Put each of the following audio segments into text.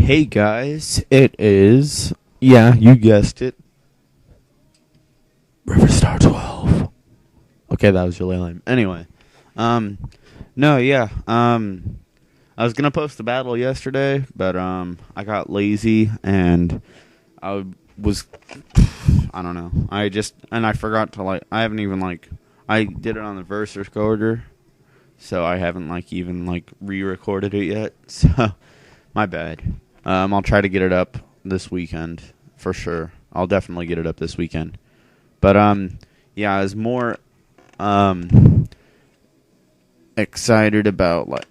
Hey guys, it is, yeah, you guessed it, RvRStar12. Okay, that was really lame. Anyway, no, yeah, I was gonna post the battle yesterday, but, I got lazy, and I was, I don't know, I forgot to, I haven't even, I did it on the verse recorder, so I haven't, even, re-recorded it yet, so, my bad. I'll try to get it up this weekend for sure. I'll definitely get it up this weekend. But yeah, I was more excited about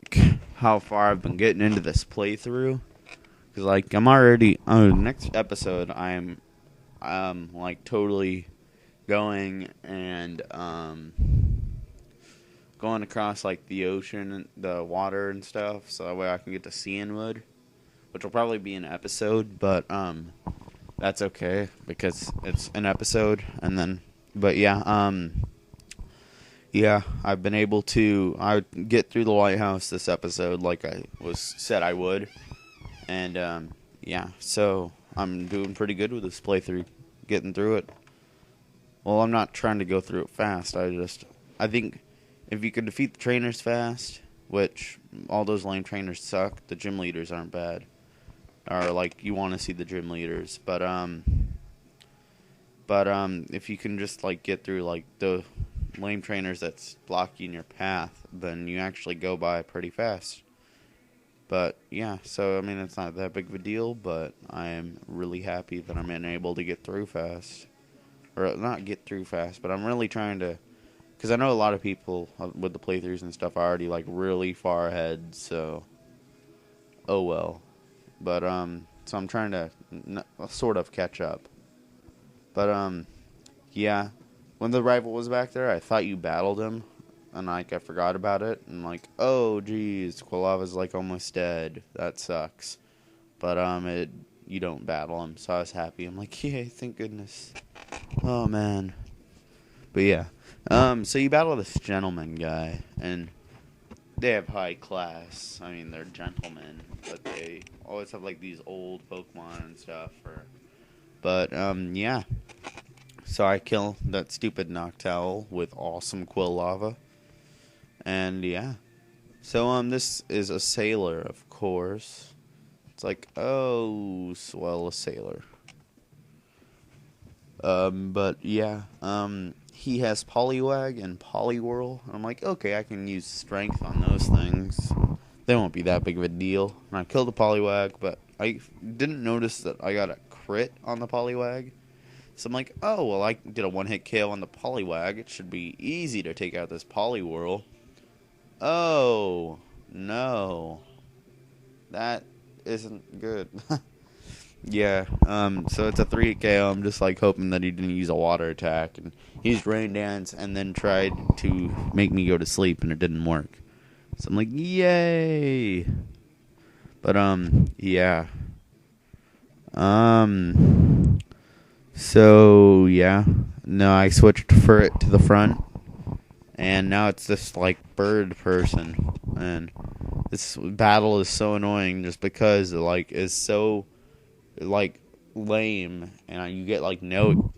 how far I've been getting into this playthrough. Cause I'm already next episode I'm totally going and going across the ocean, the water and stuff, so that way I can get to cianwood. Which will probably be an episode, but that's okay because it's an episode. And then, but yeah, yeah, I've been able to get through the lighthouse this episode like I said I would, and yeah, so I'm doing pretty good with this playthrough, getting through it. Well, I'm not trying to go through it fast. I think if you could defeat the trainers fast, which all those lame trainers suck, the gym leaders aren't bad. Or you want to see the gym leaders, but if you can just get through the lame trainers that's blocking your path, then you actually go by pretty fast. But yeah, so I mean it's not that big of a deal, but I am really happy that I'm able to get through fast, or not get through fast, but I'm really trying to, because I know a lot of people with the playthroughs and stuff are already really far ahead. So, oh well. But, so I'm trying to sort of catch up. But, yeah. When the rival was back there, I thought you battled him. And, I forgot about it. And, oh, geez, Quilava's, almost dead. That sucks. But, you don't battle him. So I was happy. I'm yay, thank goodness. Oh, man. But, yeah. So you battle this gentleman guy. And they have high class. I mean, they're gentlemen, but they always have these old Pokemon and stuff. But yeah. So I kill that stupid Noctowl with awesome Quilava, and yeah. So this is a sailor, of course. It's oh, swell, a sailor. But yeah. He has Poliwag and Poliwhirl. I'm okay, I can use strength on those things. They won't be that big of a deal. And I killed the Poliwag, but I didn't notice that I got a crit on the Poliwag. So I'm oh, well, I did a one-hit KO on the Poliwag. It should be easy to take out this Poliwhirl. Oh, no. That isn't good. Yeah, so it's a 3-hit KO. I'm just hoping that he didn't use a water attack, and he used Rain Dance and then tried to make me go to sleep, and it didn't work. So I'm yay! But yeah. So yeah, no, I switched furret to the front, and now it's this bird person, and this battle is so annoying just because it is so lame, and you get you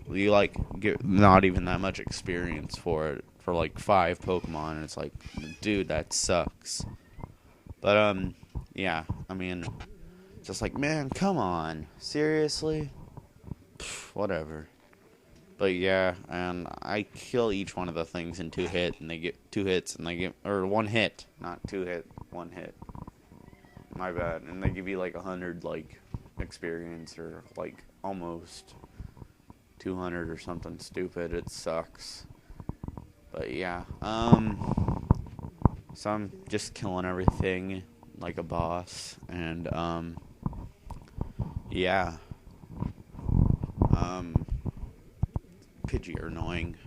get not even that much experience for it for 5 Pokemon, and it's dude, that sucks. But yeah, I mean, just man, come on, seriously. Whatever. But yeah, and I kill each one of the things in 2 hits, and they get 2 hits, and they get, or 1 hit, not 2 hit, 1 hit. My bad. And they give you 100 experience, or almost 200 or something stupid. It sucks. But yeah, so I'm just killing everything like a boss, and yeah, Pidgey are annoying.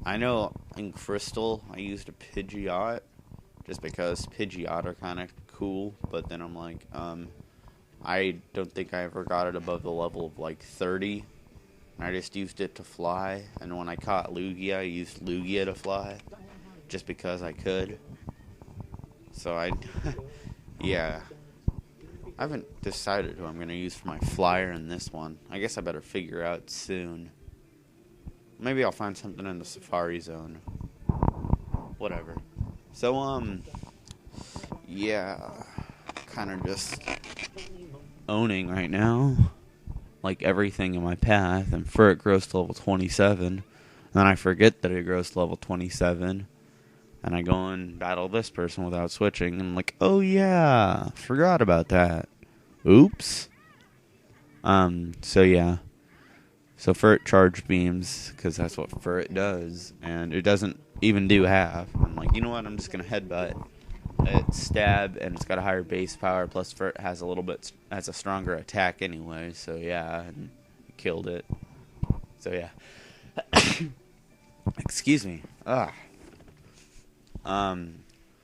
I know in Crystal I used a Pidgeot just because Pidgeot are kind of cool, but then I'm I don't think I ever got it above the level of 30. I just used it to fly, and when I caught Lugia, I used Lugia to fly just because I could. So yeah. I haven't decided who I'm going to use for my flyer in this one. I guess I better figure out soon. Maybe I'll find something in the Safari Zone. Whatever. So, yeah. Kind of just owning right now. Like everything in my path. And furret grows to level 27. And then I forget that it grows to level 27. And I go and battle this person without switching. And I'm like, oh yeah, forgot about that. Oops. So yeah. So furret charge beams, because that's what furret does. And it doesn't even do half. I'm like, you know what, I'm just going to headbutt. It's stab, and it's got a higher base power, plus furret has a stronger attack anyway. So yeah, and killed it. So yeah. Excuse me. Ugh.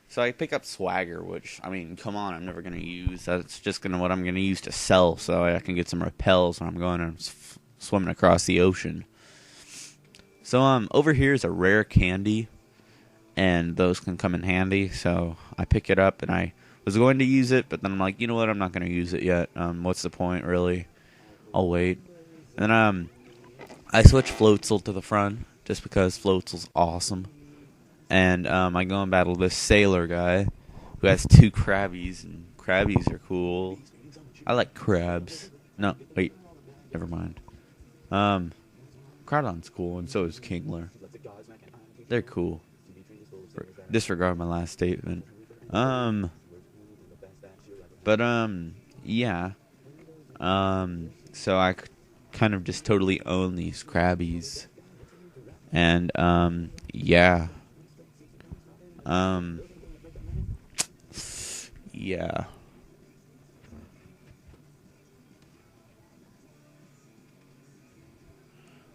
So I pick up swagger, which, I mean, come on, I'm never going to use. That's just what I'm going to use to sell, so I can get some repels when I'm going and swimming across the ocean. So, over here is a rare candy, and those can come in handy, so I pick it up, and I was going to use it, but then I'm like, you know what, I'm not going to use it yet. What's the point, really? I'll wait. And then, I switch floatzel to the front, just because floatzel's awesome. And I go and battle this sailor guy who has 2 Krabbies, and Krabbies are cool. I like Krabs. No, wait, never mind. Crawdon's cool, and so is Kingler. They're cool. Disregard my last statement. Yeah. So I kind of just totally own these Krabbies. And, yeah. Yeah.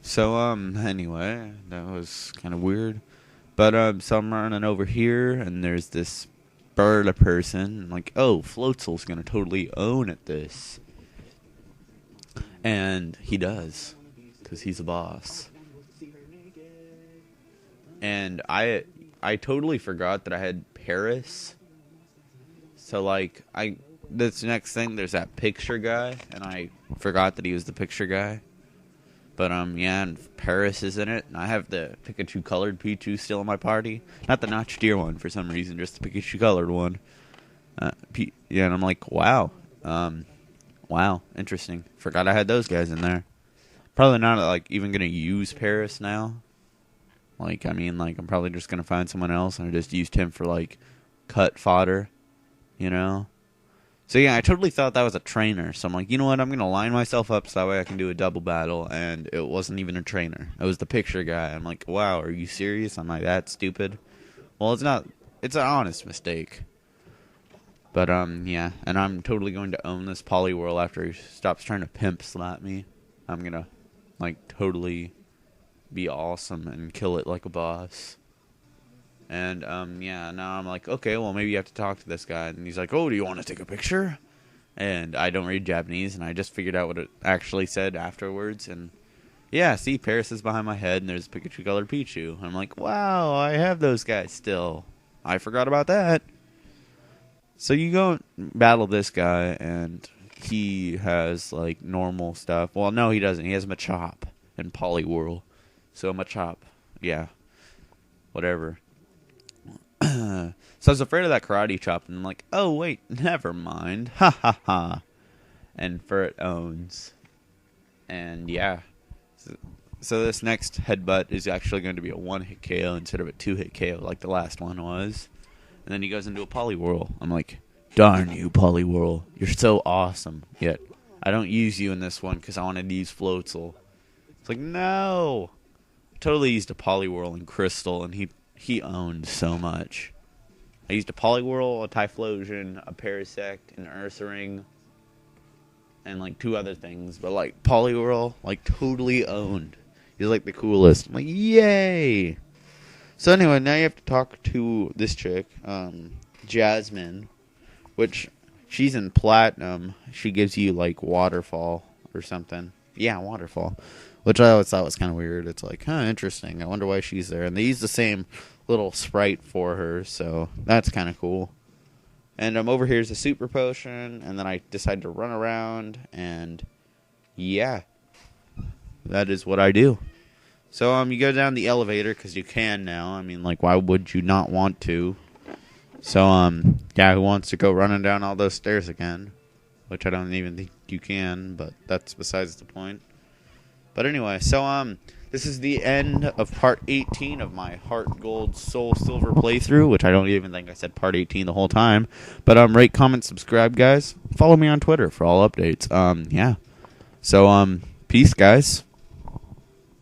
So, anyway, that was kind of weird. But, so I'm running over here, and there's this bird person. I'm like, oh, floatzel's gonna totally own at this. And he does, because he's a boss. And I totally forgot that I had Paris. So, like, this next thing, there's that picture guy, and I forgot that he was the picture guy. But, yeah, and Paris is in it, and I have the Pikachu-colored Pichu still in my party. Not the Notch Deer one, for some reason, just the Pikachu-colored one. Yeah, and I'm like, wow. Wow, interesting. Forgot I had those guys in there. Probably not, like, even gonna use Paris now. Like, I mean, like, I'm probably just gonna find someone else, and I just used him for, like, cut fodder, you know? So, yeah, I totally thought that was a trainer. So I'm like, you know what? I'm going to line myself up so that way I can do a double battle. And it wasn't even a trainer. It was the picture guy. I'm like, wow, are you serious? I'm like, that stupid? Well, it's not. It's an honest mistake. But, yeah. And I'm totally going to own this Poliwhirl after he stops trying to pimp slap me. I'm going to, like, totally be awesome and kill it like a boss. And, yeah, now I'm like, okay, well, maybe you have to talk to this guy. And he's like, oh, do you want to take a picture? And I don't read Japanese, and I just figured out what it actually said afterwards. And, yeah, see, Paris is behind my head, and there's Pikachu-colored Pichu. And I'm like, wow, I have those guys still. I forgot about that. So you go battle this guy, and he has, like, normal stuff. Well, no, he doesn't. He has Machop and Poliwhirl. So Machop, yeah, whatever. So I was afraid of that karate chop, and I'm like, oh, wait, never mind. Ha, ha, ha. And furret owns. And, yeah. So this next headbutt is actually going to be a 1-hit KO instead of a 2-hit KO like the last one was. And then he goes into a Poliwhirl. I'm like, darn you, Poliwhirl. You're so awesome. Yet, I don't use you in this one because I wanted to use Floatzel. It's like, no. I totally used a Poliwhirl and Crystal, and he owned so much. I used a Poliwhirl, a Typhlosion, a Parasect, an Ursaring, and, like, 2 other things. But, like, Poliwhirl, like, totally owned. He's, like, the coolest. I'm like, yay! So, anyway, now you have to talk to this chick, Jasmine, which, she's in Platinum. She gives you, like, Waterfall or something. Yeah, Waterfall. Which I always thought was kind of weird. It's like, huh, interesting. I wonder why she's there. And they use the same little sprite for her, so that's kind of cool. And over here is a super potion, and then I decide to run around, and yeah, that is what I do. So you go down the elevator because you can now. I mean, like, why would you not want to? So yeah, who wants to go running down all those stairs again? Which I don't even think you can, but that's besides the point. But anyway, so this is the end of part 18 of my HeartGold SoulSilver playthrough, which I don't even think I said part 18 the whole time. But rate, comment, subscribe, guys. Follow me on Twitter for all updates. Yeah. So peace, guys.